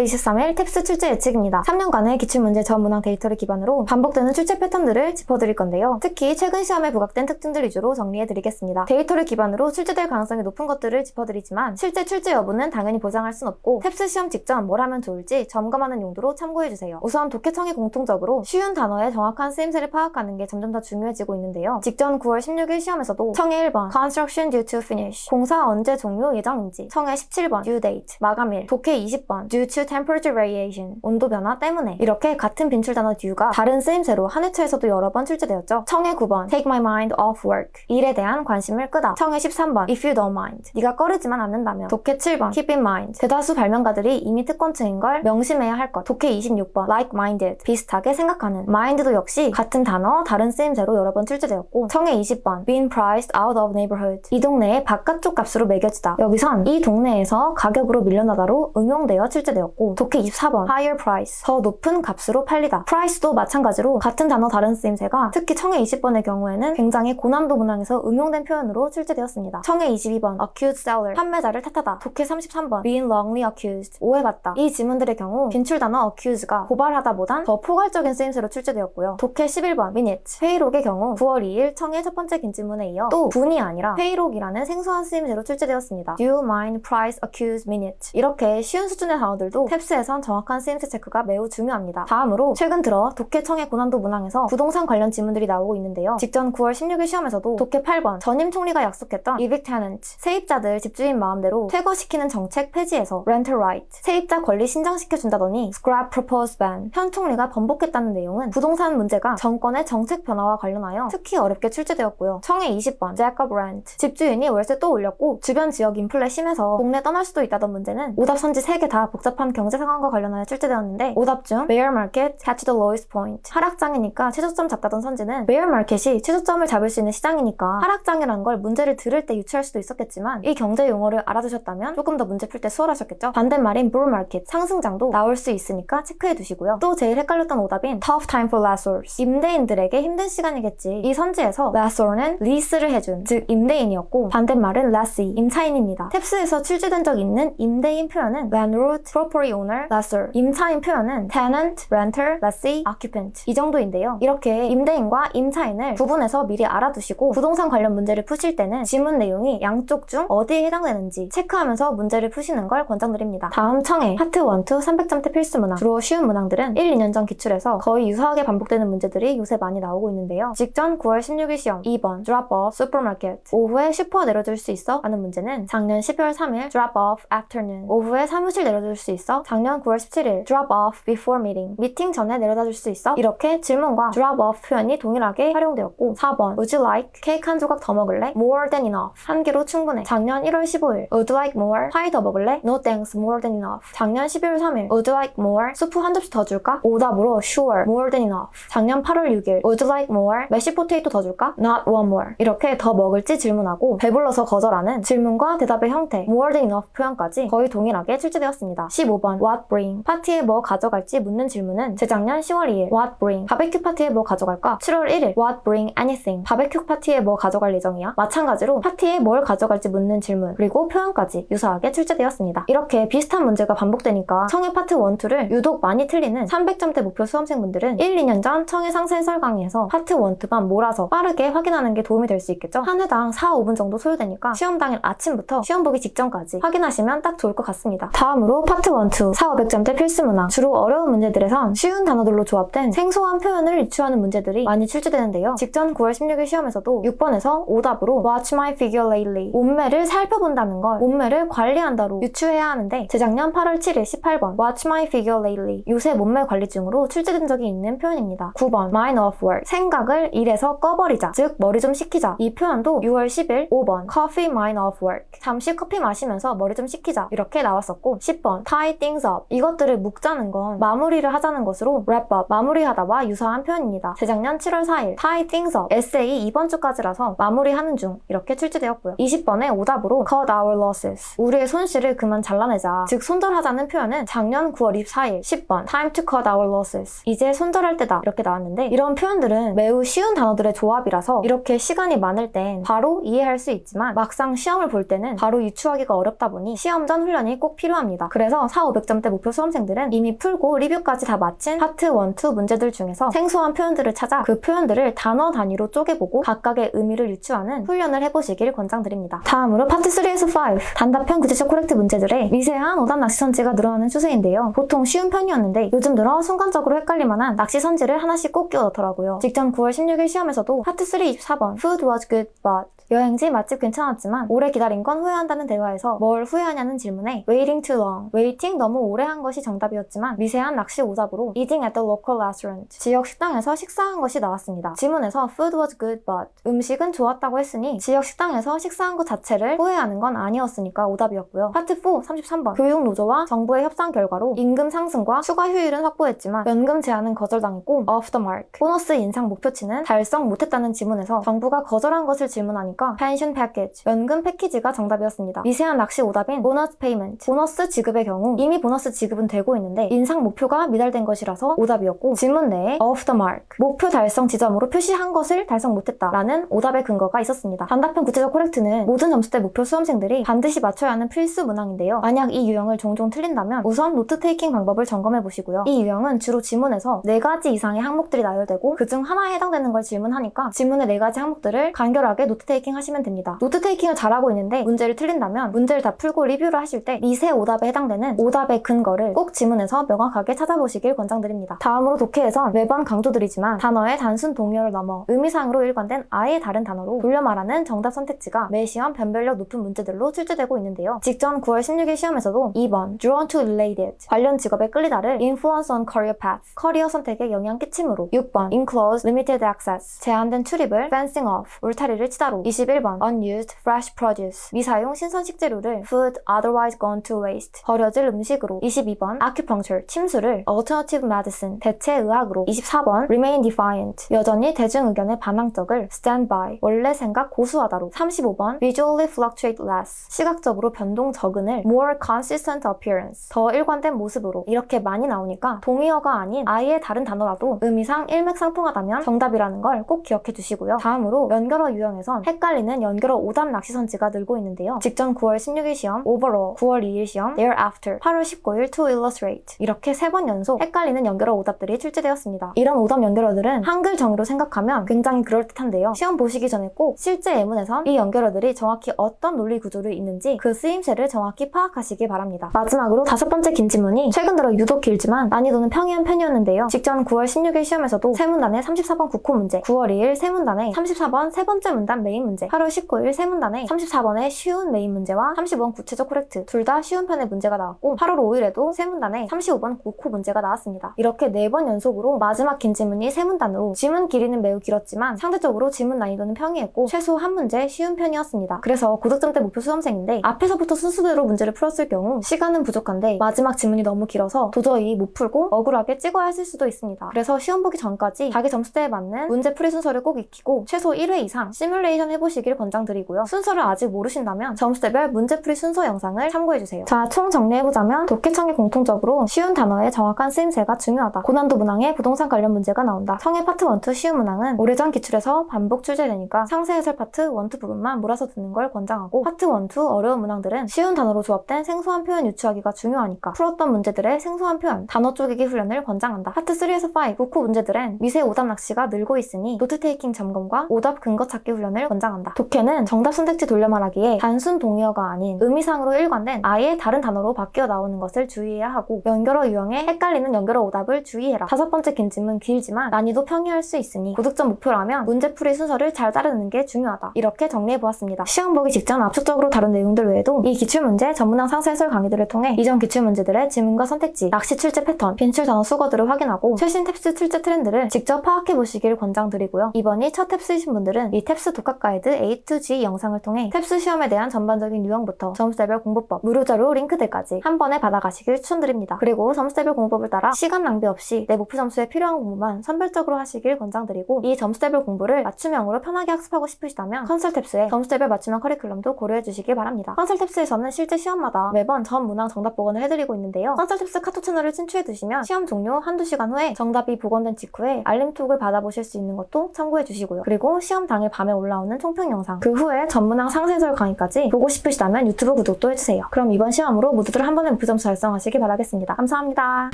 23일 탭스 출제 예측입니다. 3년간의 기출문제 전 문항 데이터를 기반으로 반복되는 출제 패턴들을 짚어드릴 건데요. 특히 최근 시험에 부각된 특징들 위주로 정리해드리겠습니다. 데이터를 기반으로 출제될 가능성이 높은 것들을 짚어드리지만 실제 출제 여부는 당연히 보장할 순 없고 탭스 시험 직전 뭘 하면 좋을지 점검하는 용도로 참고해주세요. 우선 독해청이 공통적으로 쉬운 단어의 정확한 쓰임새를 파악하는 게 점점 더 중요해지고 있는데요. 직전 9월 16일 시험에서도 청해 1번 Construction due to finish 공사 언제 종료 예정인지, 청해 17번 Due date 마감일, 독해 20번 Due to temperature variation 온도 변화 때문에 이렇게 같은 빈출 단어 due가 다른 쓰임새로 한 회차에서도 여러 번 출제되었죠. 청해 9번 Take my mind off work 일에 대한 관심을 끄다, 청해 13번 If you don't mind 네가 꺼리지만 않는다면, 독해 7번 Keep in mind 대다수 발명가들이 이미 특권층인 걸 명심해야 할 것, 독해 26번 Like-minded 비슷하게 생각하는, mind도 역시 같은 단어 다른 쓰임새로 여러 번 출제되었고, 청해 20번 Being priced out of neighborhood 이 동네의 바깥쪽 값으로 매겨지다, 여기선 이 동네에서 가격으로 밀려나다로 응용되어 출제되었고, 독해 24번 Higher price 더 높은 값으로 팔리다, price도 마찬가지로 같은 단어 다른 쓰임새가 특히 청해 20번의 경우에는 굉장히 고난도 문항에서 응용된 표현으로 출제되었습니다. 청해 22번 Accused seller 판매자를 탓하다, 독해 33번 Being wrongly accused 오해받다. 이 지문들의 경우 빈출 단어 accuse가 고발하다보단 더 포괄적인 쓰임새로 출제되었고요. 독해 11번 minutes 회의록의 경우 9월 2일 청해 첫 번째 긴지문에 이어 또 분이 아니라 회의록이라는 생소한 쓰임새로 출제되었습니다. Do you mind price accused minutes 이렇게 쉬운 수준의 단어들도 탭스에선 정확한 쓰임새 체크가 매우 중요합니다. 다음으로 최근 들어 독해 청해 고난도 문항에서 부동산 관련 지문들이 나오고 있는데요. 직전 9월 16일 시험에서도 독해 8번 전임 총리가 약속했던 evict tenant 세입자들 집주인 마음대로 퇴거시키는 정책 폐지에서 rental right 세입자 권리 신장시켜준다더니 scrap proposed ban 현 총리가 번복했다는 내용은 부동산 문제가 정권의 정책 변화와 관련하여 특히 어렵게 출제되었고요. 청해 20번 jack up rent 집주인이 월세 또 올렸고 주변 지역 인플레 심해서 동네 떠날 수도 있다던 문제는 오답 선지 3개 다 복잡한 경제 상황과 관련하여 출제되었는데, 오답 중 bear market catch the lowest point 하락장이니까 최저점 잡다던 선지는 bear market이 최저점을 잡을 수 있는 시장이니까 하락장이라는 걸 문제를 들을 때 유추할 수도 있었겠지만 이 경제 용어를 알아두셨다면 조금 더 문제 풀 때 수월하셨겠죠. 반대말인 bull market 상승장도 나올 수 있으니까 체크해 두시고요. 또 제일 헷갈렸던 오답인 tough time for lessors 임대인들에게 힘든 시간이겠지. 이 선지에서 lessor는 리스를 해준 즉 임대인이었고, 반대말은 lessee 임차인입니다. 탭스에서 출제된 적 있는 임대인 표현은 landlord, property owner, lessor 임차인 표현은 tenant, renter, lessee, occupant 이 정도인데요. 이렇게 임대인과 임차인을 구분해서 미리 알아두시고 부동산 관련 문제를 푸실 때는 지문 내용이 양쪽 중 어디에 해당되는지 체크하면서 문제를 푸시는 걸 권장드립니다. 다음 청해 파트 1, 2 300점대 필수 문항 주로 쉬운 문항들은 1, 2년 전 기출에서 거의 유사하게 반복되는 문제들이 요새 많이 나오고 있는데요. 직전 9월 16일 시험 2번 drop off supermarket 오후에 슈퍼 내려줄 수 있어? 라는 문제는 작년 12월 3일 drop off afternoon 오후에 사무실 내려줄 수 있어? 작년 9월 17일 drop off before meeting 미팅 전에 내려다 줄 수 있어? 이렇게 질문과 drop off 표현이 동일하게 활용되었고, 4번 would you like 케이크 한 조각 더 먹을래? more than enough 한 개로 충분해 작년 1월 15일 would you like more 파이 더 먹을래? no thanks more than enough 작년 12월 3일 would you like more 수프 한 접시 더 줄까? 오답으로 sure more than enough 작년 8월 6일 would you like more 메시 포테이토 더 줄까? not one more 이렇게 더 먹을지 질문하고 배불러서 거절하는 질문과 대답의 형태 more than enough 표현까지 거의 동일하게 출제되었습니다. 15번 what bring 파티에 뭐 가져갈지 묻는 질문은 재작년 10월 2일 what bring 바베큐 파티에 뭐 가져갈까? 7월 1일 what bring anything 바베큐 파티에 뭐 가져갈 예정이야? 마찬가지로 파티에 뭘 가져갈지 묻는 질문 그리고 표현까지 유사하게 출제되었습니다. 이렇게 비슷한 문제가 반복되니까 청해 파트 1, 2를 유독 많이 틀리는 300점대 목표 수험생분들은 1, 2년 전 청해 상세 해설 강의에서 파트 1, 2만 몰아서 빠르게 확인하는 게 도움이 될 수 있겠죠? 한 회당 4, 5분 정도 소요되니까 시험 당일 아침부터 시험 보기 직전까지 확인하시면 딱 좋을 것 같습니다. 다음으로 파트 1, 2 4, 500점대 필수 문항 주로 어려운 문제들에선 쉬운 단어들로 조합된 생소한 표현을 유추하는 문제들이 많이 출제되는데요. 직전 9월 16일 시험에서도 6번에서 오답으로 Watch my figure lately 몸매를 살펴본다는 걸 몸매를 관리한다로 유추해야 하는데, 재작년 8월 7일 18번 Watch my figure lately 요새 몸매 관리 중으로 출제된 적이 있는 표현입니다. 9번 mind off work 생각을 일에서 꺼버리자 즉 머리 좀 식히자 이 표현도 6월 10일 5번 coffee mind off work 잠시 커피 마시면서 머리 좀 식히자 이렇게 나왔었고, 10번 tie things up 이것들을 묶자는 건 마무리를 하자는 것으로 wrap up 마무리하다와 유사한 표현입니다. 재작년 7월 4일 tie things up 에세이 이번 주까지라서 마무리하는 중 이렇게 출제되었고요. 20번의 오답으로 cut our losses 우리의 손실을 그만 잘라내자 즉 손절하자는 표현은 작년 9월 24일 10번 time to cut our losses 이제 손절할 때다 이렇게 나왔는데, 이런 표현들은 매우 쉬운 단어들의 조합이라서 이렇게 시간이 많을 땐 바로 이해할 수 있지만 막상 시험을 볼 때는 바로 유추하기가 어렵다 보니 시험 전 훈련이 꼭 필요합니다. 그래서 4, 4,500점대 목표 수험생들은 이미 풀고 리뷰까지 다 마친 파트 1, 2 문제들 중에서 생소한 표현들을 찾아 그 표현들을 단어 단위로 쪼개보고 각각의 의미를 유추하는 훈련을 해보시길 권장드립니다. 다음으로 파트 3에서 5 단답형 구체적 코렉트 문제들의 미세한 오답 낚시 선지가 늘어나는 추세인데요. 보통 쉬운 편이었는데 요즘 들어 순간적으로 헷갈릴 만한 낚시 선지를 하나씩 꼭 끼워 넣더라고요. 직전 9월 16일 시험에서도 파트 3 24번 Food was good but 여행지 맛집 괜찮았지만 오래 기다린 건 후회한다는 대화에서 뭘 후회하냐는 질문에 waiting too long, waiting 너무 오래 한 것이 정답이었지만 미세한 낚시 오답으로 eating at the local restaurant, 지역 식당에서 식사한 것이 나왔습니다. 지문에서 food was good but 음식은 좋았다고 했으니 지역 식당에서 식사한 것 자체를 후회하는 건 아니었으니까 오답이었고요. 파트 4 33번 교육 노조와 정부의 협상 결과로 임금 상승과 추가 휴일은 확보했지만 연금 제한은 거절당했고 off the mark, 보너스 인상 목표치는 달성 못했다는 지문에서 정부가 거절한 것을 질문하니까 펜션 패키지, 연금 패키지가 정답이었습니다. 미세한 낚시 오답인 보너스 페이먼트, 보너스 지급의 경우 이미 보너스 지급은 되고 있는데 인상 목표가 미달된 것이라서 오답이었고 지문 내에 off the mark, 목표 달성 지점으로 표시한 것을 달성 못했다라는 오답의 근거가 있었습니다. 단답형 구체적 코렉트는 모든 점수대 목표 수험생들이 반드시 맞춰야 하는 필수 문항인데요. 만약 이 유형을 종종 틀린다면 우선 노트 테이킹 방법을 점검해 보시고요. 이 유형은 주로 지문에서 4가지 이상의 항목들이 나열되고 그중 하나에 해당되는 걸 질문하니까 지문의 4가지 항목들을 간결하게 노트 테이킹 하시면 됩니다. 노트 테이킹을 잘하고 있는데 문제를 틀린다면 문제를 다 풀고 리뷰를 하실 때 미세 오답에 해당되는 오답의 근거를 꼭 지문에서 명확하게 찾아보시길 권장드립니다. 다음으로 독해에선 매번 강조드리지만 단어의 단순 동의어를 넘어 의미상으로 일관된 아예 다른 단어로 돌려 말하는 정답 선택지가 매 시험 변별력 높은 문제들로 출제되고 있는데요. 직전 9월 16일 시험에서도 2번 drawn to related, 관련 직업에 끌리다를 influence on career path, 커리어 선택에 영향 끼침으로 6번 enclosed limited access, 제한된 출입을 fencing off, 울타리를 치다로 21번 unused fresh produce, 미사용 신선 식재료를 food otherwise gone to waste, 버려질 음식으로 22번 acupuncture, 침수를 alternative medicine, 대체 의학으로 24번 remain defiant, 여전히 대중 의견에 반항적을 stand by, 원래 생각 고수하다로 35번 visually fluctuate less, 시각적으로 변동 적은을 more consistent appearance, 더 일관된 모습으로 이렇게 많이 나오니까 동의어가 아닌 아예 다른 단어라도 의미상 일맥상통하다면 정답이라는 걸 꼭 기억해 주시고요. 다음으로 연결어 유형에선 헷갈리는 연결어 오답 낚시 선지가 늘고 있는데요. 직전 9월 16일 시험, overall 9월 2일 시험, thereafter 8월 19일 to illustrate 이렇게 3번 연속 헷갈리는 연결어 오답들이 출제되었습니다. 이런 오답 연결어들은 한글 정의로 생각하면 굉장히 그럴듯한데요. 시험 보시기 전에 꼭 실제 예문에선 이 연결어들이 정확히 어떤 논리 구조를 잇는지 그 쓰임새를 정확히 파악하시기 바랍니다. 마지막으로 5번째 긴 지문이 최근 들어 유독 길지만 난이도는 평이한 편이었는데요. 직전 9월 16일 시험에서도 세문단의 34번 국호 문제, 9월 2일 세문단의 34번 세 번째 문단 메인 문제, 8월 19일 세문단의 34번의 쉬운 메인 문제와 30번 구체적 코렉트 둘 다 쉬운 편의 문제가 나왔고 8월 5일에도 세문단의 35번 국호 문제가 나왔습니다. 이렇게 4번 연속으로 마지막 긴 지문이 세문단으로 지문 길이는 매우 길었지만 상대적으로 지문 난이도는 평이했고 최소 한 문제 쉬운 편이었습니다. 그래서 고득점대 목표 수험생인데 앞에서부터 순수대로 문제를 풀었을 경우 시간은 부족한데 마지막 지문이 너무 길어서 도저히 못 풀고 억울하게 찍어야 했을 수도 있습니다. 그래서 시험 보기 전까지 자기 점수대에 맞는 문제 풀이 순서를 꼭 익히고 최소 1회 이상 시뮬레이션 해보시길 권장드리고요. 순서를 아직 모르신다면 점수대별 문제풀이 순서 영상을 참고해주세요. 자, 총 정리해보자면 독해청이 공통적으로 쉬운 단어의 정확한 쓰임새가 중요하다. 고난도 문항에 부동산 관련 문제가 나온다. 청해 파트 1, 2 쉬운 문항은 오래전 기출에서 반복 출제되니까 상세 해설 파트 1, 2 부분만 몰아서 듣는 걸 권장하고 파트 1, 2 어려운 문항들은 쉬운 단어로 조합된 생소한 표현 유추하기가 중요하니까 풀었던 문제들의 생소한 표현, 단어 쪼개기 훈련을 권장한다. 파트 3에서 5, 국호 문제들은 미세 오답 낚시가 늘고 있으니 노트 테이킹 점검과 오답 근거 찾기 훈련을 권장한다. 독해는 정답 선택지 돌려 말하기에 단순 동의어가 아닌 의미상으로 일관된 아예 다른 단어로 바뀌어 나오는 것을 주의해야 하고 연결어 유형에 헷갈리는 연결어 오답을 주의해라. 5번째 긴 질문 길지만 난이도 평이할 수 있으니 고득점 목표라면 문제풀이 순서를 잘 따르는 게 중요하다. 이렇게 정리해보았습니다. 시험 보기 직전 압축적으로 다룬 내용들 외에도 이 기출문제, 전문항 상세 해설 강의들을 통해 이전 기출문제들의 지문과 선택지, 낚시 출제 패턴, 빈출 단어 수거들을 확인하고 최신 탭스 출제 트렌드를 직접 파악해보시길 권장드리고요. 이번이 첫 탭스이신 분들은 이 탭스 독학 가이드 A to G 영상을 통해 탭스 시험에 대한 전반적인 유형부터 점수대별 공부법, 무료자료 링크들까지 한 번에 받아가시길 추천드립니다. 그리고 점수대별 공부법을 따라 시간 낭비 없이 내 목표 점수에 필요한 공부만 선별적으로 하시길 권장드리고 이 점수대별 공부를 맞춤형으로 편하게 학습하고 싶으시다면 컨설탭스의 점수대별 맞춤형 커리큘럼도 고려해주시길 바랍니다. 컨설탭스에서는 실제 시험마다 매번 전 문항 정답 복원을 해드리고 있는데요. 컨설탭스 카톡 채널을 친추해두시면 시험 종료 한두 시간 후에 정답이 복원된 직후에 알림톡을 받아보실 수 있는 것도 참고해주시고요. 그리고 시험 당일 밤에 올라오는 총 총평 영상, 그 후에 전문항 상세설 강의까지 보고 싶으시다면 유튜브 구독도 해주세요. 그럼 이번 시험으로 모두들 한 번에 목표 점수 달성하시길 바라겠습니다. 감사합니다.